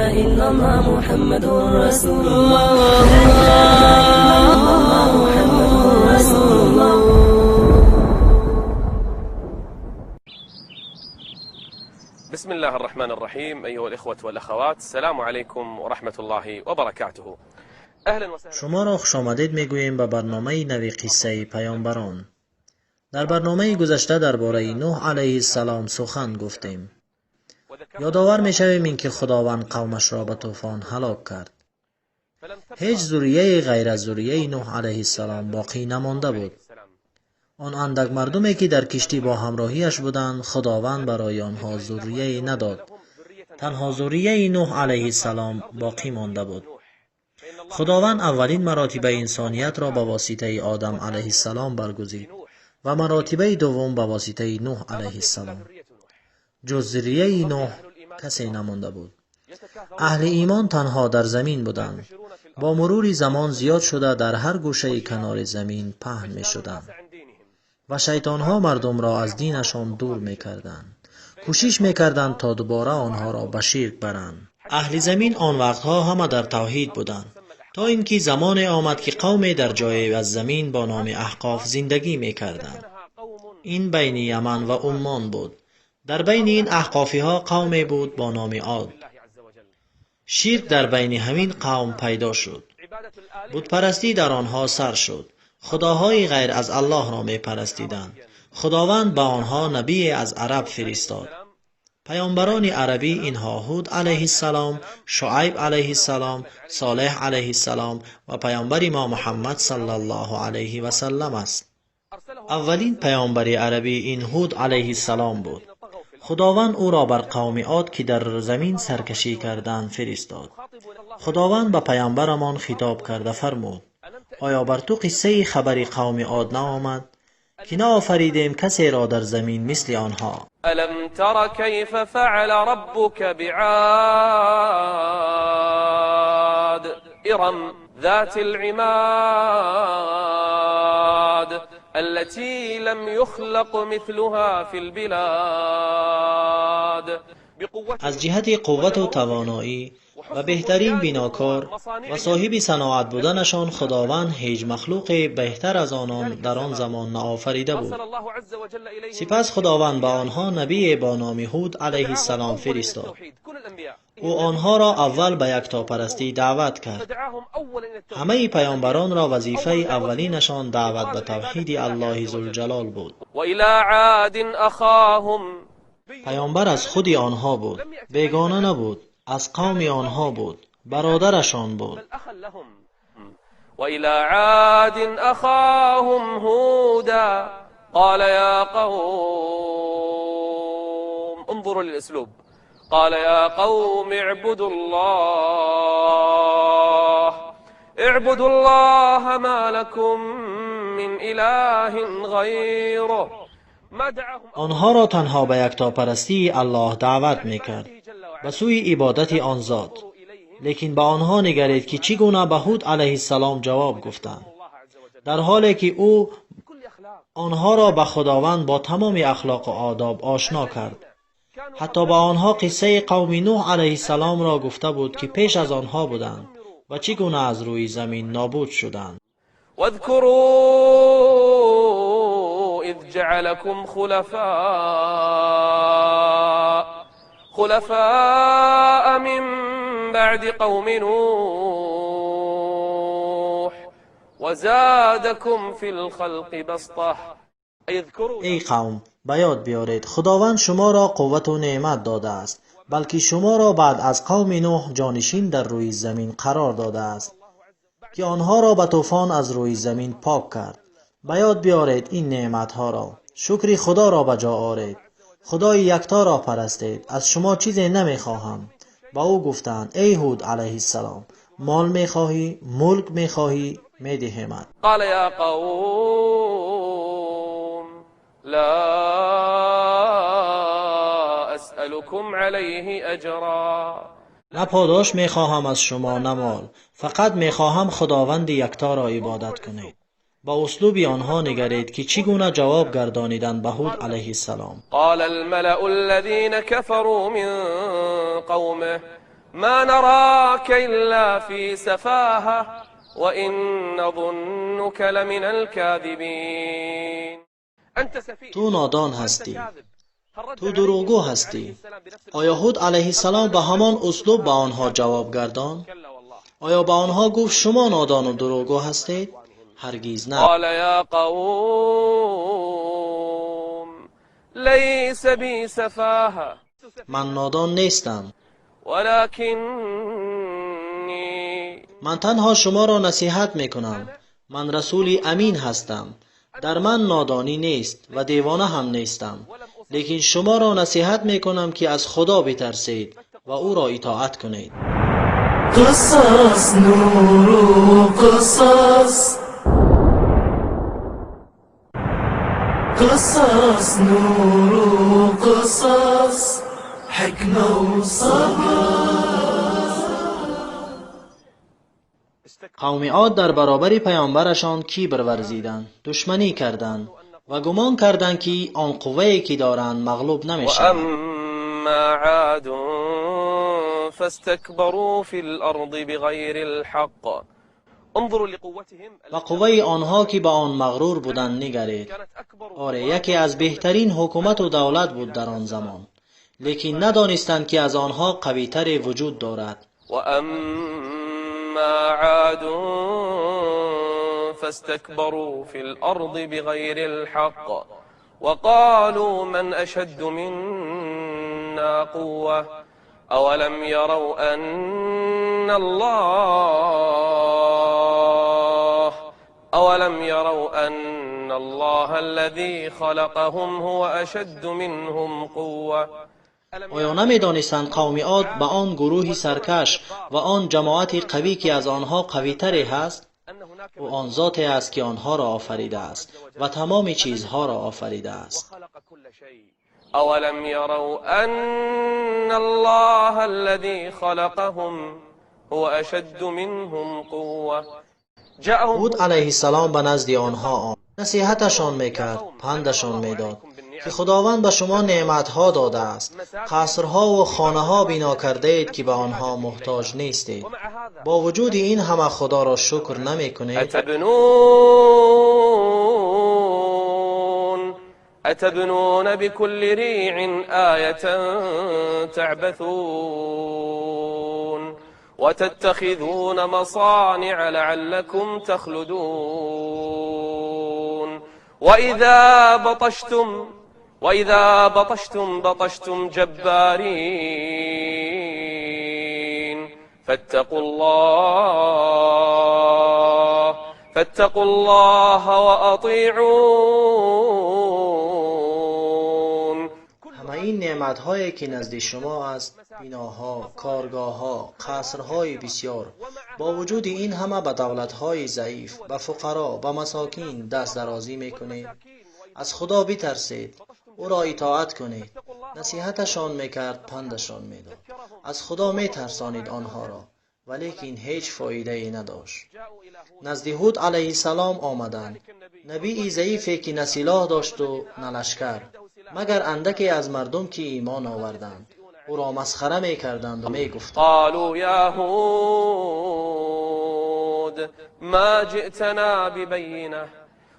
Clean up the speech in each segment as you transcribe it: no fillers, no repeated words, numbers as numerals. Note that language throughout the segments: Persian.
إلا الله محمد رسول الله لا إله إلا الله محمد رسول الله. بسم الله الرحمن الرحيم. أيها الإخوة والأخوات، السلام عليكم ورحمة الله وبركاته. شما را خوش آمدید میگوییم به برنامه نوی قصه پیامبران. در برنامه گذشته درباره نوح علیه السلام سخن گفتیم. یادآور میشویم اینکه خداوند قومش را به طوفان هلاک کرد. هیچ ذریه غیر از ذریه نوح علیه السلام باقی نمانده بود. آن اندک مردمی که در کشتی با همراهیش بودند، خداوند برای آنها ذریه نداد. تنها ذریه نوح علیه السلام باقی مانده بود. خداوند اولین مراتب انسانیت را به واسطه آدم علیه السلام برگزید و مراتب دوم به واسطه نوح علیه السلام. جز ذریه نوح کسی نمانده بود. اهل ایمان تنها در زمین بودند. با مرور زمان زیاد شده در هر گوشه کنار زمین پهن می شدند و شیطانها مردم را از دینشان دور می کردند. کوشش می کردند تا دوباره آنها را به شرک برند. اهل زمین آن وقتها همه در توحید بودند، تا اینکه زمان آمد که قومی در جای از زمین با نام احقاف زندگی می کردند. این بین یمن و عمان بود. در بین این احقافی ها قومی بود با نام عاد. شرک در بین همین قوم پیدا شد. بت پرستی در آنها سر شد. خداهای غیر از الله را می پرستیدند. خداوند به آنها نبی از عرب فرستاد. پیامبران عربی اینها هود علیه السلام، شعیب علیه السلام، صالح علیه السلام و پیامبر ما محمد صلی الله علیه و سلم است. اولین پیامبر عربی این هود علیه السلام بود. خداوند او را بر قوم عاد که در زمین سرکشی کردند فرستاد. خداوند به پیامبرمان خطاب کرده فرمود: آیا بر تو قصه خبری قوم عاد نآمد که نآفریدیم کسی را در زمین مثل آنها؟ ألم تر كيف فعل ربك بعاد إرم ذات العماد التي لم يخلق مثلها في البلاد. از جهت قوت و توانایی و بهترین بیناکار و صاحب صناعت بودنشان خداوند هیچ مخلوق بهتر از آنان در آن زمان نآفریده بود. سپس خداوند به آنها نبی با نام هود علیه السلام فرستاد. او آنها را اول به یکتاپرستی دعوت کرد. همه پیامبران را وظیفه اولینشان دعوت به توحید الله ذوالجلال بود. وإلى عاد أخاهم. پیامبر از خود آنها بود، بیگانه نبود، از قوم آنها بود، برادرشان بود. وإلى عاد أخاهم هودا قال يا قوم انظروا للأسلوب قال يا قوم اعبدوا الله ما لكم من إله غيره. آنها را تنها به یکتاپرستی الله دعوت میکرد، به سوی عبادت آن ذات. لیکن به آنها نگرید که چگونه به هود علیه السلام جواب گفتند، در حالی که او آنها را به خداوند با تمام اخلاق و آداب آشنا کرد. حتی به آنها قصه قوم نوح علیه السلام را گفته بود که پیش از آنها بودند و چگونه از روی زمین نابود شدند. واذكروا إذ جعلكم خلفاء من بعد قوم نوح وزادكم في الخلق بسطة. ای قوم، به یاد بیارید خداوند شما را قوت و نعمت داده است، بلکه شما را بعد از قوم نوح جانشین در روی زمین قرار داده است که آنها را به طوفان از روی زمین پاک کرد. به یاد بیارید این نعمتها را، شکر خدا را به جا آورید، خدای یکتا را پرستید، از شما چیزی نمیخواهم. با او گفتند: ای هود علیه السلام، مال میخواهی، ملک میخواهی، میدهیمت. قال یا قوم لا اسألكم علیه اجرا. نه پاداش میخواهم از شما نه مال، فقط میخواهم خداوند یکتا را عبادت کنید. با اسلوب آنها نگرید که چگونه جواب گردانیدند به هود علیه السلام. قال الملأ الذين كفروا من قومه ما نراك إلا في سفاهة وإن نظنك لمن الكاذبين. تو نادان هستی، تو دروغگو هستی. آیا هود علیه السلام به همان اسلوب به آنها جواب گردان؟ آیا به آنها گفت شما نادان و دروغگو هستید؟ هرگیز نه. قال یا قوم لیس بی سفاهه، من نادان نیستم، ولکنی، من تنها شما را نصیحت میکنم. من رسولی امین هستم. در من نادانی نیست و دیوانه هم نیستم، لیکن شما را نصیحت میکنم که از خدا بترسید و او را اطاعت کنید. قصص نور قصص، قصص نور قصص، حكمة وصبر. قوم عاد در برابر پیامبرشان کبر ورزیدند، دشمنی کردند و گمان کردند که آن قوه‌ای که دارند مغلوب نمیشوند. واما عاد فاستكبروا في الارض بغير الحق. انظروا لقوتهم. و قوه آنها که به آن مغرور بودند نگرید. آره، یکی از بهترین حکومت و دولت بود در آن زمان، لیکن ندانستند که از آنها قوی‌تر وجود دارد. واما عاد فاستكبروا في الارض بغير الحق وقالوا من اشد منا قوة اولم يروا ان الله الذي خلقهم هو اشد منهم قوة. آیا نمی‌دانستند قوم عاد به آن گروه سرکش و آن جماعت قوی که از آنها قوی‌تری هست؟ او آن ذاتی است که آنها را آفریده است و تمام چیزها را آفریده است. اولم يروا ان الله الذي خلقهم هو اشد منهم قوة. هود علیه السلام به نزد آنها آمد، نصیحتشان میکرد، پندشان میداد که خداوند به شما نعمتها داده است، قصرها و خانه‌ها بنا کرده اید که به آنها محتاج نیستید. با وجود این همه خدا را شکر نمیکنید؟ اتبنون بكل ریع آیة تعبثون وتتخذون مصانع لعلكم تخلدون وإذا بطشتم جبارين فاتقوا الله وأطيعون. همه این نعمت‌هایی که نزد شما است، بناها، کارگاه‌ها، قصرهای بسیار، با وجود این همه به دولت‌های ضعیف، به فقرا، به مساکین دست درازی میکنید. از خدا بترسید، او را اطاعت کنید. نصیحتشان میکرد، پندشان میداد. از خدا میترسانید آنها را، ولیکن هیچ فایده ای نداشت. نزد هود علیه السلام آمدند، نبی ضعیفی که نه سلاح داشت و نه لشکر، مگر اندکی از مردم که ایمان آوردند. او را مسخره میکردند و میگفتند: قالوا یا هود ما جئتنا ببینه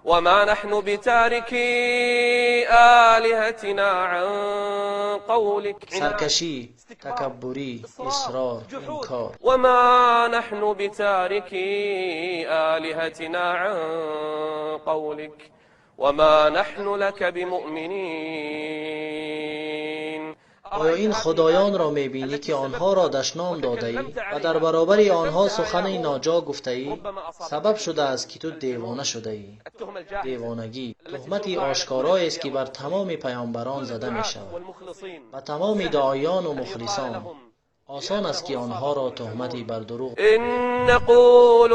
وما نحن بتارکی آلهتنا عن قولك. سرکشی، تکبری، اصرار، انکار. وما نحن بتارکی آلهتنا عن قولك وما نحن لك بمؤمنین. آیا این خدایان را میبینی که آنها را دشنام داده ای و در برابر آنها سخن ناجا گفته ای؟ سبب شده است که تو دیوانه شده ای. دیوانگی تهمتی آشکارایی است که بر تمام پیامبران زده می شود، و تمام داعیان و مخلصان. آسان است که آنها را تهمتی بر دروغ. ان نقول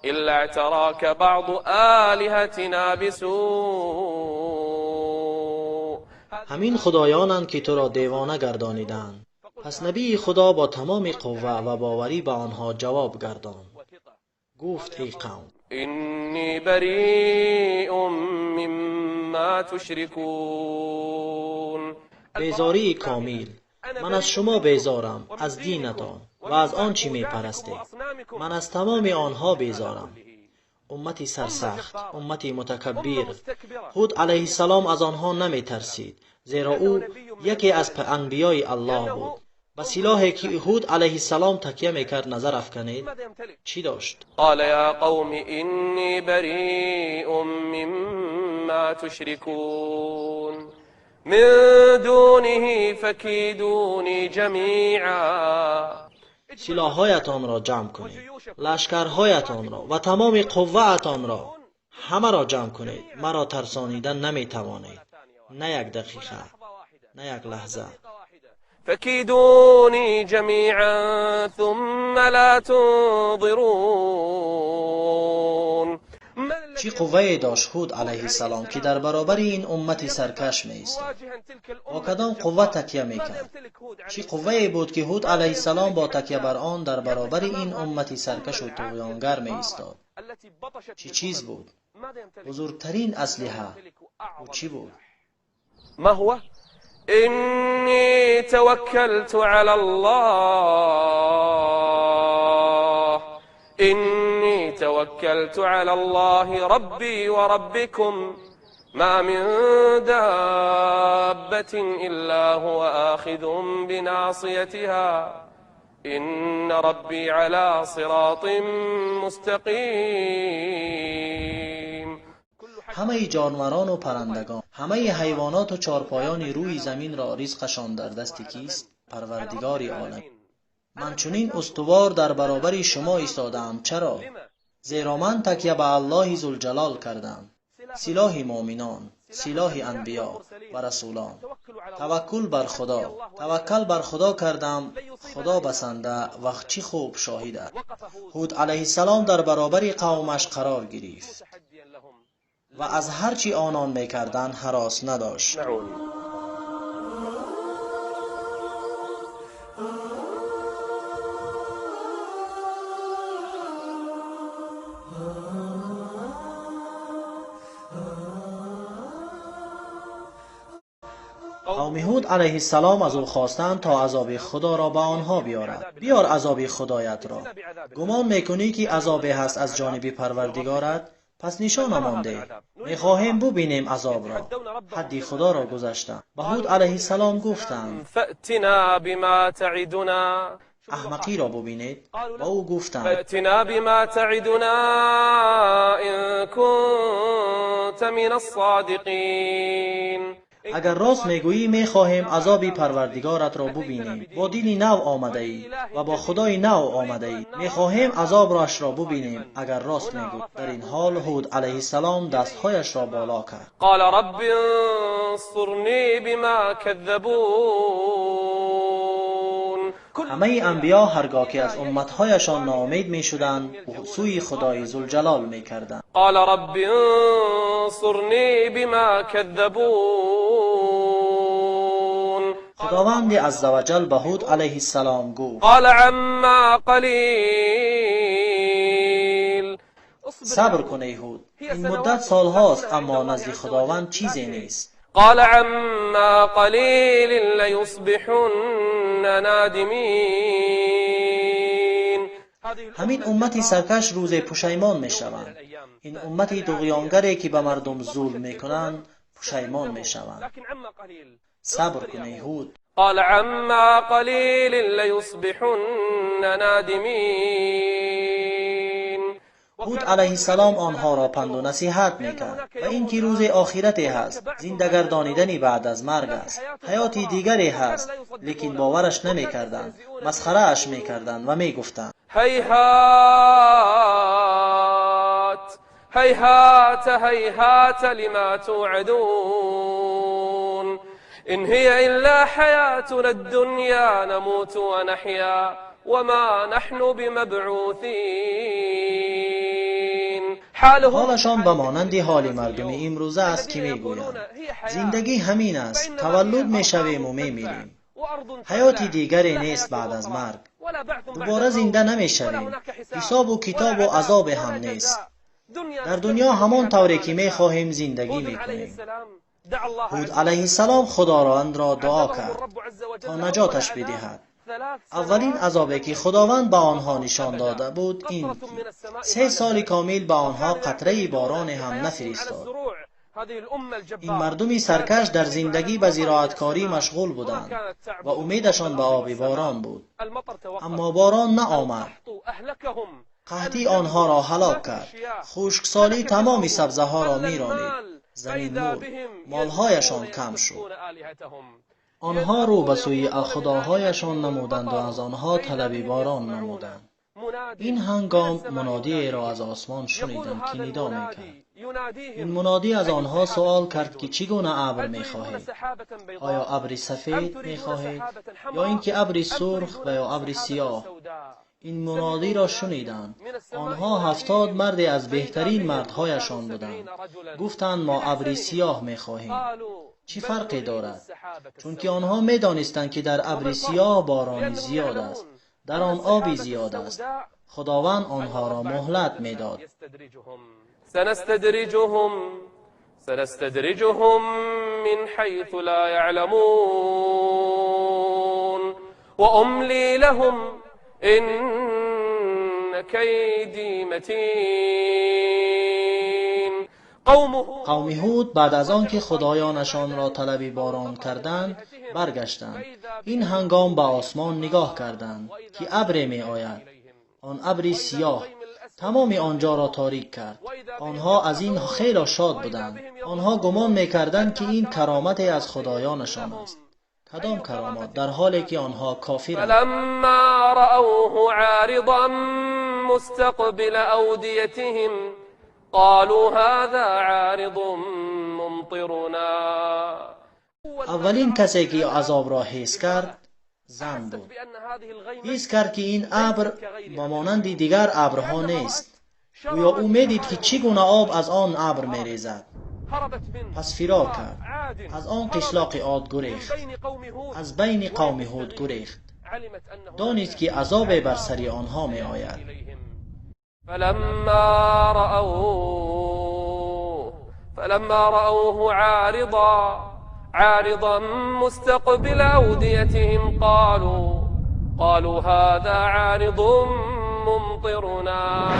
الا اعتراك بعض آلهتنا بسوء. همین خدایانند که تو را دیوانه گردانیدند. پس نبی خدا با تمام قوه و باوری به آنها جواب گرداند. گفت: ای قوم، انی بریء مما تشركون بیزاری کامل. من از شما بیزارم، از دینتان و از آنچه میپرستید. من از تمام آنها بیزارم. امتی سرسخت، امتی متکبر. هود علیه السلام از آنها نمی ترسید، زیرا او یکی از انبیای الله بود. به سلاحی که هود علیه السلام تکیه میکرد نظر افکنید چی داشت؟ قال یا قوم انی بریء مما تشركون من دونه فکیدونی جمیعا. سلاح‌هایتان را جمع کنید، لشکرهایتان را و تمام قوتتان را همه را جمع کنید. مرا ترسانیدن نمیتوانید، نه یک دقیقه، نه یک لحظه. فكيدوني جميعا ثم لا تنظرون. چی قوه داشت هود علیه السلام که در برابر این امت سرکش می ایستاد؟ با کدام قوه تکیه میکرد؟ چی قوه بود که هود علیه السلام با تکیه بر آن در برابر این امت سرکش و طغیانگر می ایستاد؟ چی چیز بود؟ بزرگترین اسلحه او چی بود؟ ما هو؟ إني توكلت على الله إني توكلت على الله ربي وربكم ما من دابة إلا هو آخذ بناصيتها إن ربي على صراط مستقيم. همه جانوران و پرندگان، همه حیوانات و چارپایان روی زمین را رزقشان در دست کیست؟ پروردگار عالم. من چنین استوار در برابر شما ایستادم. چرا؟ زیرا من تکیه به الله ذوالجلال کردم، سلاح مؤمنان، سلاح انبیا و رسولان. توکل بر خدا، توکل بر خدا کردم، خدا بسنده و چی خوب شاهده. هود علیه السلام در برابر قومش قرار گرفت و از هرچی آنان میکردن هراس نداشت. قوم هود علیه السلام از او خواستند تا عذاب خدا را به آنها بیارد. بیار عذاب خدایت را. گمان میکنی که عذابی هست از جانب پروردگارت؟ پس نشان مانده. میخواهیم ببینیم عذاب را. حد خدا را گذشتند. به هود علیه السلام گفتند فأتنا بما تعدنا. احمقی را ببینید. و او گفتند فأتنا بما تعدنا إن كنت من الصادقين. اگر راست میگویی میخواهیم عذاب پروردگارت را ببینیم. با دینی نو آمده ای و با خدای نو آمده ای. میخواهیم عذاب راش را ببینیم اگر راست میگویی. در این حال هود علیه السلام دستهایش را بالا کرد. قال رب انصرني بما كذبون. همه انبیا هرگاه که از امتهایشان ناامید میشدند سوی خدای ذوالجلال میکردند. قال رب انصرني بما كذبون. خداوند عزوجل به هود علیه السلام گفت قال عما قلیل. صبر کن ای هود، این مدت سالهاست اما نزد خداوند چیزی نیست. قال عما قلیل لیصبحن نادمین. همین امتی سرکش روز پشیمان میشوند. این امتی طغیانگری که به مردم ظلم میکنند پشیمان میشوند. صبر کن ای هود. قال عما قلیل لیصبحن نادمین. هود علیه السلام آنها را پند و نصیحت میکرد و اینکه روز آخرتی هست، زندگردانیدنی بعد از مرگ است، حیاتی دیگری هست، لیکن باورش نمیکردند، مسخره اش میکردند و میگفتند هیهات هیهات هیهات لما توعدون إن هي إلا حياتنا الدنيا نموت ونحيا وما نحن بمبعوثين. حالشان به مانند حال مردم امروزه است که میگویند زندگی همین است، تولد میشویم و میمیریم، حیاتی دیگری نیست بعد از مرگ، دوباره زنده نمیشویم، حساب و کتاب و عذاب هم نیست. در دنیا همان طوری که میخواهیم زندگی میکنیم. هود علیه السلام خداوند را دعا کرد تا نجاتش بدهد. اولین عذابی که خداوند به آنها نشان داده بود این 3 سال کامل به آنها قطره باران هم نفرستاد. این مردمی سرکش در زندگی به زراعتکاری مشغول بودند و امیدشان به آب باران بود، اما باران نه آمد. قحطی آنها را هلاک کرد. خشکسالی تمام سبزه ها را میرانید. زمین مرد، مالهایشان کم شد. آنها رو به سوی خداهایشان نمودند و از آنها طلب باران نمودند. این هنگام منادی را از آسمان شنیدند که ندا میکرد. این منادی از آنها سوال کرد که چگونه ابر میخواهید؟ آیا ابر سفید میخواهید یا اینکه ابر سرخ و یا ابر سیاه؟ این منادی را شنیدند. آنها 70 مرد از بهترین مردهایشان بودند. گفتند ما ابر سیاه میخواهیم. چی فرقی دارد؟ چون که آنها میدانستند که در ابر سیاه باران زیاد است، در آن آبی زیاد است. خداوند آنها را مهلت میداد. سنستدرجهم من حيث لا يعلمون وأملي لهم إن كيدي متين. قوم هود بعد از آن که خدایانشان را طلب باران کردند برگشتند. این هنگام به آسمان نگاه کردند که ابر می آید. آن ابر سیاه تمام آنجا را تاریک کرد. آنها از این خیلی شاد بودند. آنها گمان می‌کردند که این کرامت از خدایانشان است. کدام کرامت؟ در حالی که آنها کافرند. فلما رأوه عارضا مستقبل أوديتهم قالوا هذا عارض ممطرنا. اولین کسی که عذاب را حس کرد زن بود. حس کرد که این ابر مانند دیگر ابرها نیست. گویا او میدید که چگونه آب از آن ابر میریزد. پس فرار کرد. از آن قشلاق عاد گریخت. از بین قوم هود گریخت. دانست که عذاب بر سر آنها می آید. فلما رأوه عارضا مستقبل أوديتهم قالوا هذا عارض ممطرنا.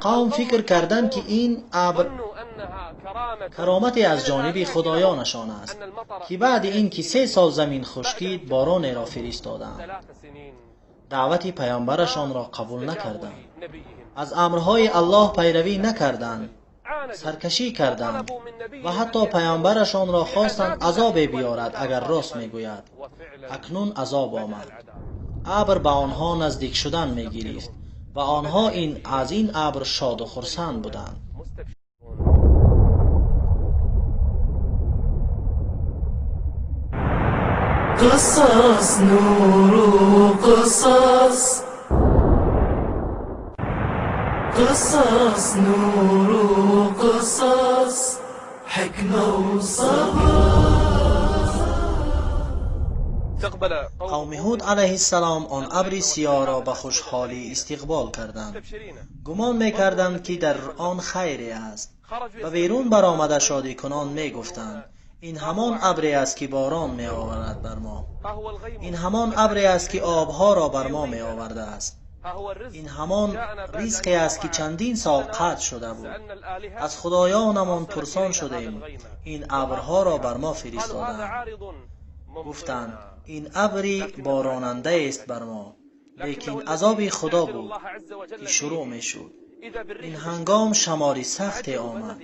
قوم فکر کردند که این ابر کرامتی از جانب خدایانشان است که بعد این که 3 سال زمین خشکید باران را فرستادند. دعوت پیامبرشان را قبول نکردند. از امرهای الله پیروی نکردند. سرکشی کردند و حتی پیامبرشان را خواستند عذاب بیارد اگر راست میگوید. اکنون عذاب آمد. ابر به آنها نزدیک شدن میگرفت و آنها از این ابر شاد و خرسند بودند. قصص نور قصص قصص نور قصص حكمة وصبر. قوم هود علیه السلام آن ابر سیاه را به خوشحالی استقبال کردند. گمان میکردند که در آن خیری است و بیرون برآمده شادی کنان میگفتند این همان ابری است که باران می آورد بر ما. این همان ابری است که آبها را بر ما می آورده است. این همان رزقی است که چندین سال قطع شده بود. از خدایانمان پرسان شدیم این ابرها را بر ما فرستادند. گفتند این ابری باراننده است بر ما، لیکن عذاب خدا بود که شروع می شد. این هنگام شماری سختی آمد.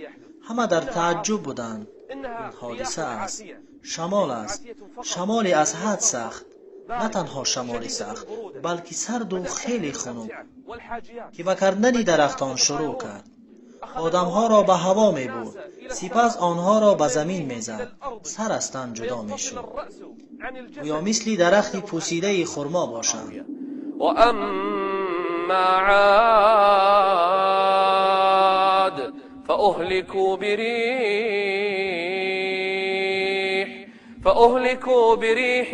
همه در تعجب بودند. این حادثه است، شمال است، شمالی از حد سخت. نه تنها شمالی سخت بلکه سرد و خیلی خنک که به کندن درختان شروع کرد. آدمها را به هوا می برد، سپس آنها را به زمین می زد. سر از تن جدا می شد یا مثل درختی پوسیده خرما باشند. و اما عاد فأهلكوا بريح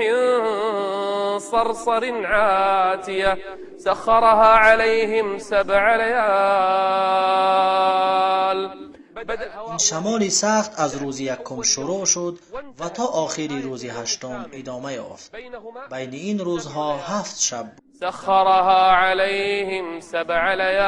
صرصر عاتية سخرها عليهم 7 ليال این شمال سخت از روز یکم شروع شد و تا آخری روز هشتم ادامه یافت. بین این روزها 7 شب بود. سخرها عليهم 7 ليال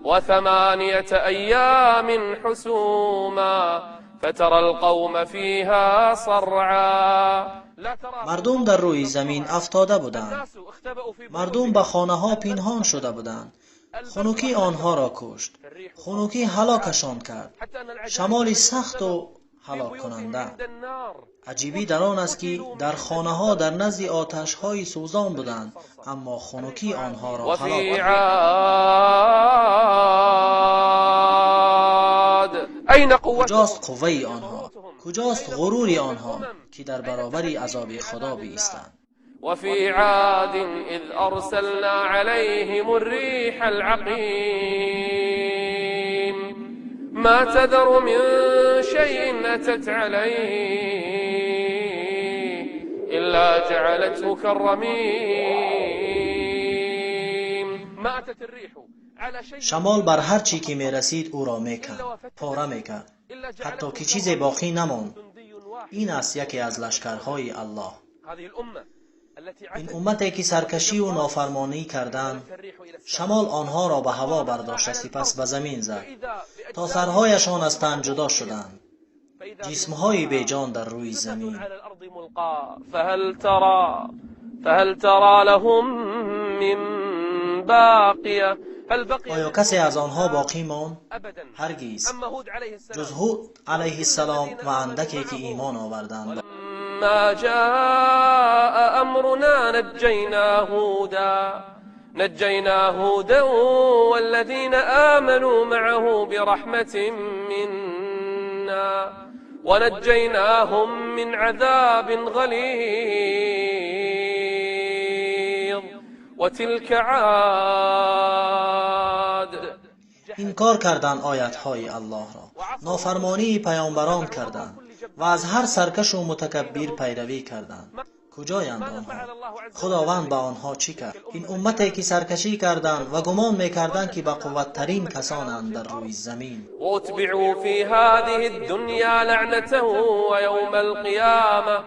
و8 أيام حسوما فترى القوم فيها صرعا. مردم در روی زمین افتاده بودند. مردم به خانه ها پنهان شده بودند. خنکی آنها را کشت. خنکی هلاکشان کرد. شمال سخت و هلاک کننده. عجیبی در آن است که در خانه ها در نزد آتش های سوزان بودند، اما خنکی آنها را هلاک کرد. کجاست قوه آنها؟ کجاست غرور آنها که در برابر عذاب خدا بایستند؟ وفي عاد إذ أرسلنا عليهم الريح العقيم ما تذر من شيء أتت عليه إلا جعلته كالرميم. ما أتت الريح على شيء. شمال بر هر چی که می رسید او را میکرد، پاره میکرد، حتی که چیزی باقی نماند. این است یکی از لشکرهای الله. این امتی که سرکشی و نافرمانی کردند، شمال آنها را به هوا برداشت، سپس به زمین زد تا سرهایشان از تن جدا شدند، جسمهای بیجان در روی زمین. فهل ترى لهم من باقیه. آیا کسی از آنها باقی ماند؟ هرگز، جز هود علیه السلام و اندکی که ایمان آوردند. ما جاء أمرنا نجينا هودا والذين آمنوا معه برحمة منا ونجيناهم من عذاب غليظ. وتلك عاد. انکار کردند آیت‌های الله را، نافرمانی پیامبران کردند و از هر سرکش و متکبر پیروی کردند. کجایند آنها؟ خداوند به آنها چی کرد؟ این امتی که سرکشی کردند و گمان می‌کردند که با قوت‌ترین کسانند در روی زمین. واتبعوا في هذه الدنيا لعنته ويوم القيامة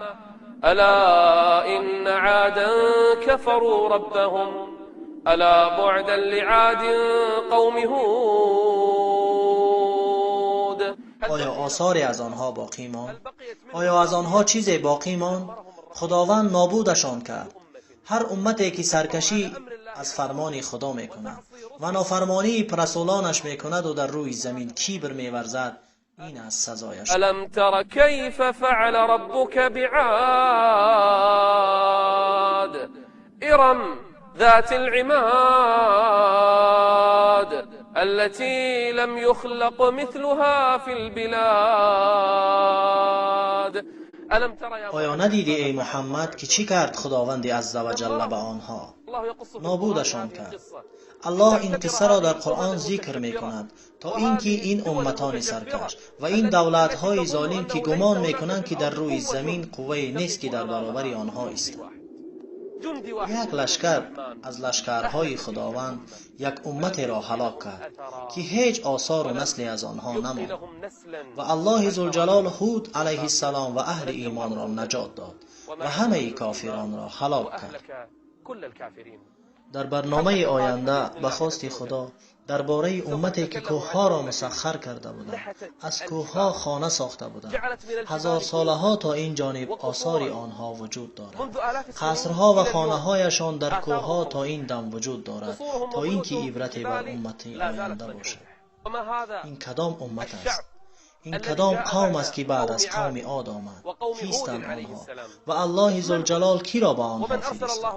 الا ان عادا كفروا ربهم الا بعدا لعاد قوم هود. آیا آثاری از آنها باقی ماند؟ آیا از آنها چیزی باقی ماند؟ خداوند نابودشان کرد. هر امتی که سرکشی از فرمان خدا میکند و نافرمانی رسولانش میکند و در روی زمین کبر میورزد، این از سزایش. الم تر کیف فعل ربک بعاد ارم ذات العماد التي لم يخلق مثلها في البلاد. آیا ندیدی ای محمد که چی کرد خداوند عزوجل به آنها؟ نابودشان کرد. الله این قصه را در قرآن ذکر می کند تا اینکه این امتان سرکش و این دولت‌های ظالم که گمان می کنند که در روی زمین قوه نیست که در برابر آنها است. یک لشکر از لشکرهای خداوند یک امت را هلاک کرد که هیچ آثار و نسلی از آنها نماند و الله ذوالجلال هود علیه السلام و اهل ایمان را نجات داد و همه کافران را هلاک کرد. در برنامه آینده به خواست خدا درباره امتی که کوه‌ها را مسخر کرده بودند، از کوه‌ها خانه ساخته بودند، 1000 ساله ها تا این جانب آثار آنها وجود دارد. قصرها و خانه‌هایشان در کوه‌ها تا این دم وجود دارد تا اینکه عبرت بر امت آینده باشد. این کدام امت است؟ این کدام قوم است که بعد از قوم عاد آمد؟ کیستند آنها و الله ذوالجلال کی را به آنها فرستاد؟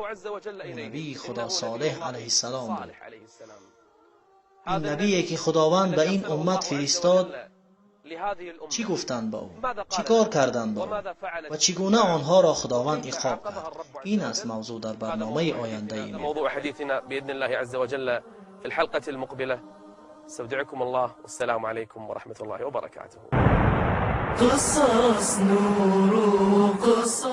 نبی خدا صالح علیه السلام بود. این نبیی که خداوند به این امت فرستاد چی گفتند با او؟ چی کار کردند با او؟ و چگونه آنها را خداوند عقاب کرد؟ این است موضوع در برنامه آینده ما. موضوع حديثنا باذن الله عز وجل في الحلقه المقبله. استودعكم الله والسلام عليكم ورحمه الله وبركاته. قصص نور قصص